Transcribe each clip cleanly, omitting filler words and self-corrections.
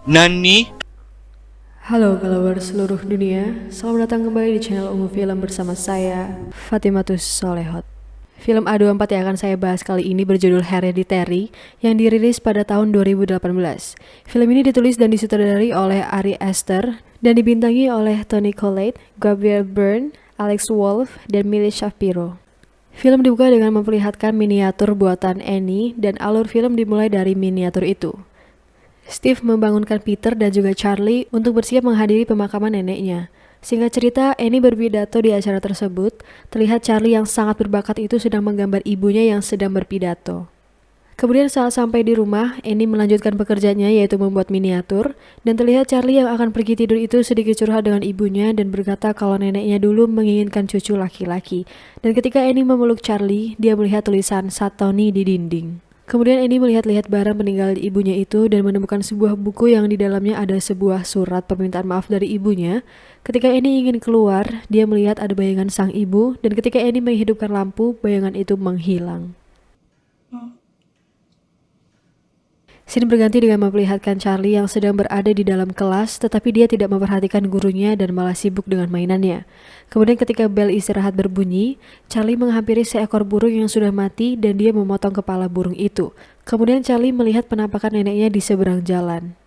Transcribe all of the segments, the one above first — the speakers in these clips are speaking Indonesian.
Nani? Halo followers seluruh dunia, selamat datang kembali di channel Ungu Film bersama saya, Fatimatus Solehot. Film A24 yang akan saya bahas kali ini berjudul Hereditary yang dirilis pada tahun 2018. Film ini ditulis dan disutradari oleh Ari Aster dan dibintangi oleh Toni Collette, Gabriel Byrne, Alex Wolff, dan Millie Shapiro. Film dibuka dengan memperlihatkan miniatur buatan Annie dan alur film dimulai dari miniatur itu. Steve membangunkan Peter dan juga Charlie untuk bersiap menghadiri pemakaman neneknya. Singkat cerita, Annie berpidato di acara tersebut. Terlihat Charlie yang sangat berbakat itu sedang menggambar ibunya yang sedang berpidato. Kemudian saat sampai di rumah, Annie melanjutkan pekerjaannya yaitu membuat miniatur. Dan terlihat Charlie yang akan pergi tidur itu sedikit curhat dengan ibunya dan berkata kalau neneknya dulu menginginkan cucu laki-laki. Dan ketika Annie memeluk Charlie, dia melihat tulisan Satoni di dinding. Kemudian Annie melihat-lihat barang peninggalan ibunya itu dan menemukan sebuah buku yang di dalamnya ada sebuah surat permintaan maaf dari ibunya. Ketika Annie ingin keluar, dia melihat ada bayangan sang ibu dan ketika Annie menghidupkan lampu, bayangan itu menghilang. Scene berganti dengan memperlihatkan Charlie yang sedang berada di dalam kelas tetapi dia tidak memperhatikan gurunya dan malah sibuk dengan mainannya. Kemudian ketika bel istirahat berbunyi, Charlie menghampiri seekor burung yang sudah mati dan dia memotong kepala burung itu. Kemudian Charlie melihat penampakan neneknya di seberang jalan.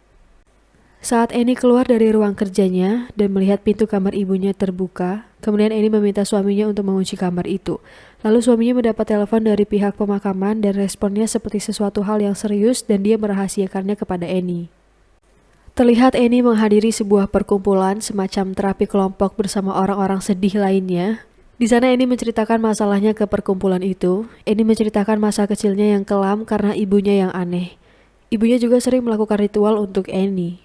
Saat Annie keluar dari ruang kerjanya dan melihat pintu kamar ibunya terbuka, kemudian Annie meminta suaminya untuk mengunci kamar itu. Lalu suaminya mendapat telepon dari pihak pemakaman dan responnya seperti sesuatu hal yang serius dan dia merahasiakannya kepada Annie. Terlihat Annie menghadiri sebuah perkumpulan semacam terapi kelompok bersama orang-orang sedih lainnya. Di sana Annie menceritakan masalahnya ke perkumpulan itu. Annie menceritakan masa kecilnya yang kelam karena ibunya yang aneh. Ibunya juga sering melakukan ritual untuk Annie.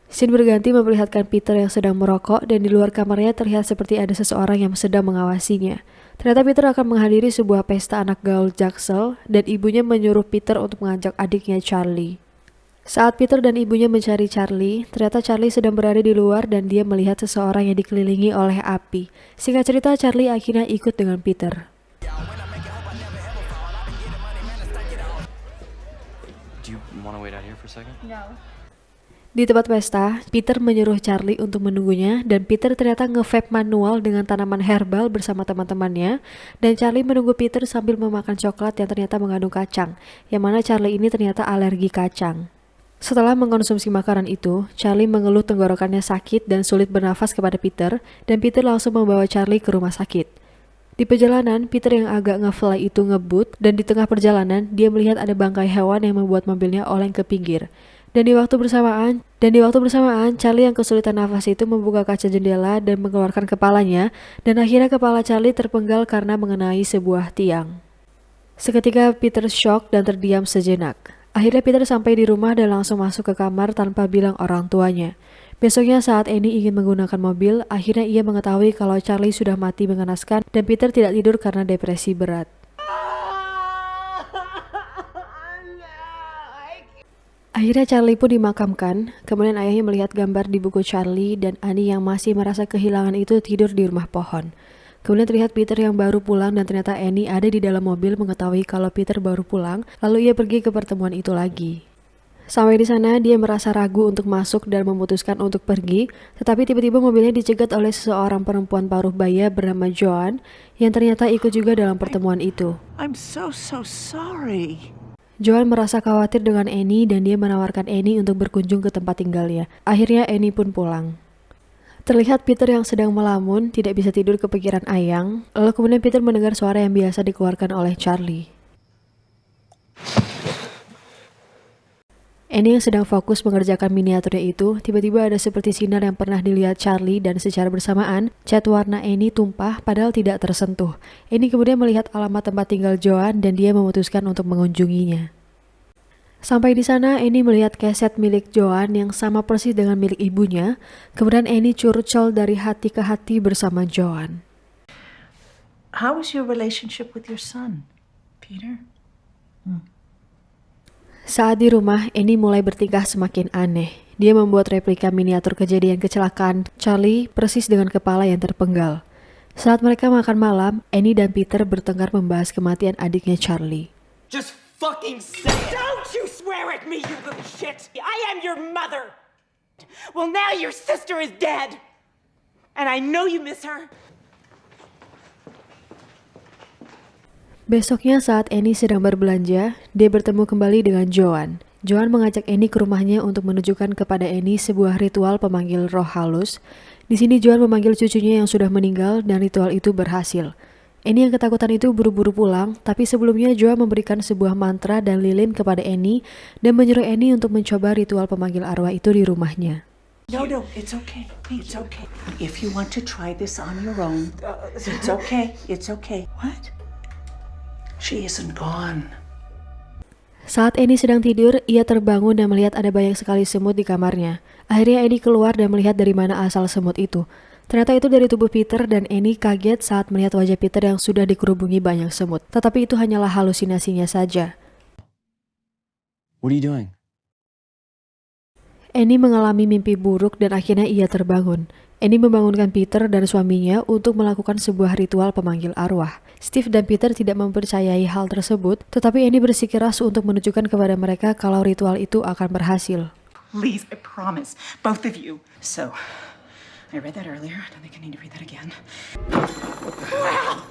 Scene berganti memperlihatkan Peter yang sedang merokok dan di luar kamarnya terlihat seperti ada seseorang yang sedang mengawasinya. Ternyata Peter akan menghadiri sebuah pesta anak gaul Jaksel dan ibunya menyuruh Peter untuk mengajak adiknya Charlie. Saat Peter dan ibunya mencari Charlie, ternyata Charlie sedang berada di luar dan dia melihat seseorang yang dikelilingi oleh api. Singkat cerita, Charlie akhirnya ikut dengan Peter. Do you want to wait out here for a second? No. Di tempat pesta, Peter menyuruh Charlie untuk menunggunya dan Peter ternyata nge-vape manual dengan tanaman herbal bersama teman-temannya dan Charlie menunggu Peter sambil memakan coklat yang ternyata mengandung kacang, yang mana Charlie ini ternyata alergi kacang. Setelah mengkonsumsi makanan itu, Charlie mengeluh tenggorokannya sakit dan sulit bernafas kepada Peter dan Peter langsung membawa Charlie ke rumah sakit. Di perjalanan, Peter yang agak nge-fly itu ngebut dan di tengah perjalanan dia melihat ada bangkai hewan yang membuat mobilnya oleng ke pinggir. Dan di waktu bersamaan, Charlie yang kesulitan nafas itu membuka kaca jendela dan mengeluarkan kepalanya dan akhirnya kepala Charlie terpenggal karena mengenai sebuah tiang. Seketika Peter shock dan terdiam sejenak. Akhirnya Peter sampai di rumah dan langsung masuk ke kamar tanpa bilang orang tuanya. Besoknya saat Annie ingin menggunakan mobil, akhirnya ia mengetahui kalau Charlie sudah mati mengenaskan dan Peter tidak tidur karena depresi berat. Akhirnya Charlie pun dimakamkan, kemudian ayahnya melihat gambar di buku Charlie dan Annie yang masih merasa kehilangan itu tidur di rumah pohon. Kemudian terlihat Peter yang baru pulang dan ternyata Annie ada di dalam mobil mengetahui kalau Peter baru pulang, lalu ia pergi ke pertemuan itu lagi. Sampai di sana dia merasa ragu untuk masuk dan memutuskan untuk pergi, tetapi tiba-tiba mobilnya dicegat oleh seseorang perempuan paruh baya bernama Joan yang ternyata ikut juga dalam pertemuan itu. I'm so sorry. Joan merasa khawatir dengan Annie dan dia menawarkan Annie untuk berkunjung ke tempat tinggalnya. Akhirnya Annie pun pulang. Terlihat Peter yang sedang melamun, tidak bisa tidur kepikiran Ayang, lalu kemudian Peter mendengar suara yang biasa dikeluarkan oleh Charlie. Annie yang sedang fokus mengerjakan miniaturnya itu, tiba-tiba ada seperti sinar yang pernah dilihat Charlie dan secara bersamaan, cat warna Annie tumpah padahal tidak tersentuh. Annie kemudian melihat alamat tempat tinggal Joan dan dia memutuskan untuk mengunjunginya. Sampai di sana, Annie melihat keset milik Joan yang sama persis dengan milik ibunya, kemudian Annie curcol dari hati ke hati bersama Joan. How is your relationship with your son, Peter? Saat di rumah, Annie mulai bertingkah semakin aneh. Dia membuat replika miniatur kejadian kecelakaan Charlie persis dengan kepala yang terpenggal. Saat mereka makan malam, Annie dan Peter bertengkar membahas kematian adiknya Charlie. Just fucking say it! Don't you swear at me, you little shit! I am your mother! Well, now your sister is dead. And I know you miss her. Besoknya saat Annie sedang berbelanja, dia bertemu kembali dengan Joan. Joan mengajak Annie ke rumahnya untuk menunjukkan kepada Annie sebuah ritual pemanggil roh halus. Di sini Joan memanggil cucunya yang sudah meninggal dan ritual itu berhasil. Annie yang ketakutan itu buru-buru pulang, tapi sebelumnya Joan memberikan sebuah mantra dan lilin kepada Annie dan menyuruh Annie untuk mencoba ritual pemanggil arwah itu di rumahnya. No, it's okay. It's okay. If you want to try this on your own, it's okay. It's okay. What? She isn't gone. Saat Annie sedang tidur, ia terbangun dan melihat ada banyak sekali semut di kamarnya. Akhirnya Annie keluar dan melihat dari mana asal semut itu. Ternyata itu dari tubuh Peter dan Annie kaget saat melihat wajah Peter yang sudah dikerubungi banyak semut. Tetapi itu hanyalah halusinasinya saja. What are you doing? Annie mengalami mimpi buruk dan akhirnya ia terbangun. Annie membangunkan Peter dan suaminya untuk melakukan sebuah ritual pemanggil arwah. Steve dan Peter tidak mempercayai hal tersebut, tetapi Annie bersikeras untuk menunjukkan kepada mereka kalau ritual itu akan berhasil. Please, I promise. Both of you. So, I read that earlier. I don't think I need to read that again. Wow!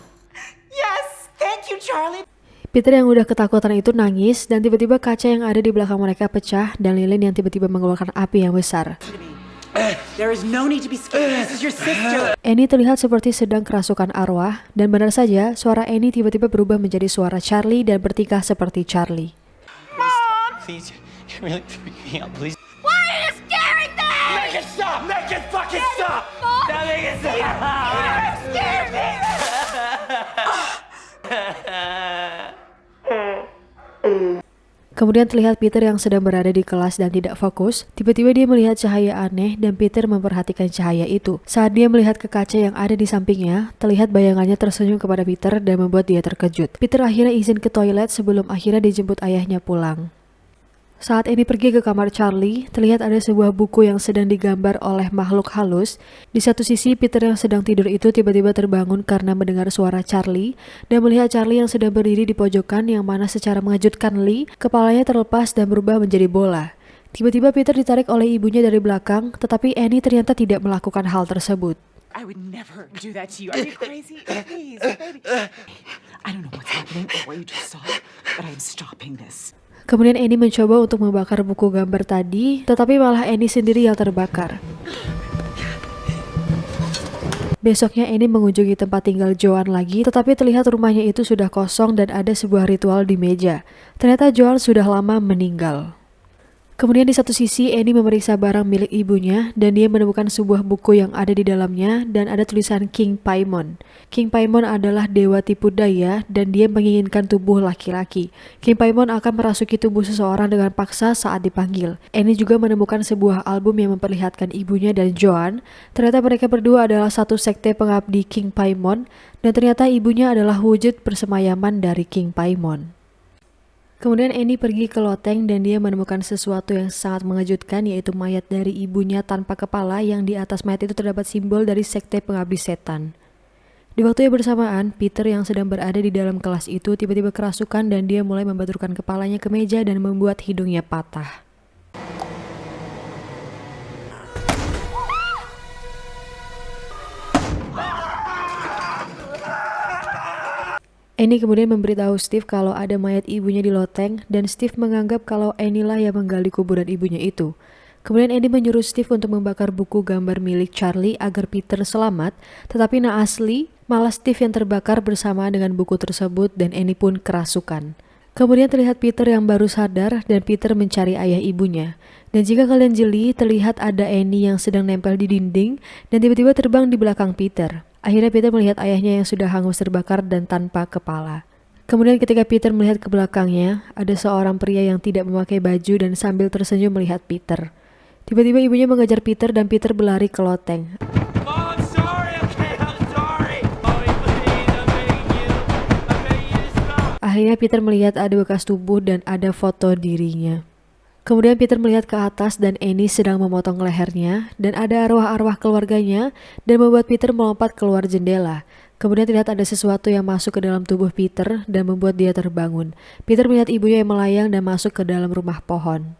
Yes! Thank you, Charlie! Peter yang udah ketakutan itu nangis dan tiba-tiba kaca yang ada di belakang mereka pecah dan lilin yang tiba-tiba mengeluarkan api yang besar. There is no need to be scared. This is your sister. Annie terlihat seperti sedang kerasukan arwah dan benar saja suara Annie tiba-tiba berubah menjadi suara Charlie dan bertingkah seperti Charlie. Mom! Please, you're really freaking me out. Please. Why are you scaring them? Make it stop! Make it fucking stop! Now make it stop! You scared me! Kemudian terlihat Peter yang sedang berada di kelas dan tidak fokus. Tiba-tiba dia melihat cahaya aneh dan Peter memperhatikan cahaya itu. Saat dia melihat ke kaca yang ada di sampingnya, terlihat bayangannya tersenyum kepada Peter dan membuat dia terkejut. Peter akhirnya izin ke toilet sebelum akhirnya dijemput ayahnya pulang. Saat Annie pergi ke kamar Charlie, terlihat ada sebuah buku yang sedang digambar oleh makhluk halus. Di satu sisi, Peter yang sedang tidur itu tiba-tiba terbangun karena mendengar suara Charlie dan melihat Charlie yang sedang berdiri di pojokan yang mana secara mengejutkan Lee, kepalanya terlepas dan berubah menjadi bola. Tiba-tiba Peter ditarik oleh ibunya dari belakang, tetapi Annie ternyata tidak melakukan hal tersebut. I would never do that to you. Are you crazy? Please, baby. I don't know what's happening or what you just saw, but I'm stopping this. Kemudian Annie mencoba untuk membakar buku gambar tadi, tetapi malah Annie sendiri yang terbakar. Besoknya Annie mengunjungi tempat tinggal Joan lagi, tetapi terlihat rumahnya itu sudah kosong dan ada sebuah ritual di meja. Ternyata Joan sudah lama meninggal. Kemudian di satu sisi Annie memeriksa barang milik ibunya dan dia menemukan sebuah buku yang ada di dalamnya dan ada tulisan King Paimon. King Paimon adalah dewa tipu daya dan dia menginginkan tubuh laki-laki. King Paimon akan merasuki tubuh seseorang dengan paksa saat dipanggil. Annie juga menemukan sebuah album yang memperlihatkan ibunya dan Joan. Ternyata mereka berdua adalah satu sekte pengabdi King Paimon dan ternyata ibunya adalah wujud persemayaman dari King Paimon. Kemudian Annie pergi ke loteng dan dia menemukan sesuatu yang sangat mengejutkan, yaitu mayat dari ibunya tanpa kepala yang di atas mayat itu terdapat simbol dari sekte pengabdi setan. Di waktu yang bersamaan, Peter yang sedang berada di dalam kelas itu tiba-tiba kerasukan dan dia mulai membenturkan kepalanya ke meja dan membuat hidungnya patah. Annie kemudian memberitahu Steve kalau ada mayat ibunya di loteng dan Steve menganggap kalau Annie lah yang menggali kuburan ibunya itu. Kemudian Annie menyuruh Steve untuk membakar buku gambar milik Charlie agar Peter selamat, tetapi asli malah Steve yang terbakar bersama dengan buku tersebut dan Annie pun kerasukan. Kemudian terlihat Peter yang baru sadar dan Peter mencari ayah ibunya. Dan jika kalian jeli, terlihat ada Annie yang sedang nempel di dinding dan tiba-tiba terbang di belakang Peter. Akhirnya Peter melihat ayahnya yang sudah hangus terbakar dan tanpa kepala. Kemudian ketika Peter melihat ke belakangnya, ada seorang pria yang tidak memakai baju dan sambil tersenyum melihat Peter. Tiba-tiba ibunya mengejar Peter dan Peter berlari ke loteng. Mom, I'm sorry, okay? I'm sorry. Mommy, please, I'm begging you. I'm begging you to stop. Akhirnya Peter melihat ada bekas tubuh dan ada foto dirinya. Kemudian Peter melihat ke atas dan Annie sedang memotong lehernya dan ada arwah-arwah keluarganya dan membuat Peter melompat keluar jendela. Kemudian terlihat ada sesuatu yang masuk ke dalam tubuh Peter dan membuat dia terbangun. Peter melihat ibunya yang melayang dan masuk ke dalam rumah pohon.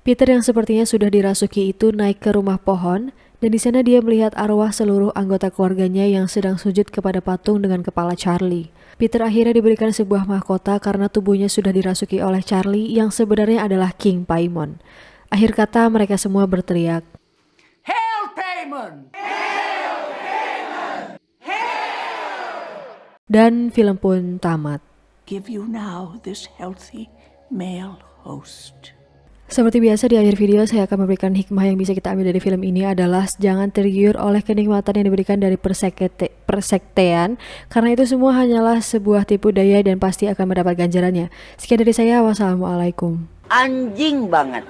Peter yang sepertinya sudah dirasuki itu naik ke rumah pohon, dan di sana dia melihat arwah seluruh anggota keluarganya yang sedang sujud kepada patung dengan kepala Charlie. Peter akhirnya diberikan sebuah mahkota karena tubuhnya sudah dirasuki oleh Charlie yang sebenarnya adalah King Paimon. Akhir kata mereka semua berteriak, Hail Paimon! dan film pun tamat. Give you now this healthy male host. Seperti biasa di akhir video saya akan memberikan hikmah yang bisa kita ambil dari film ini adalah jangan tergiur oleh kenikmatan yang diberikan dari persektean karena itu semua hanyalah sebuah tipu daya dan pasti akan mendapat ganjarannya. Sekian dari saya, wassalamualaikum. Anjing banget.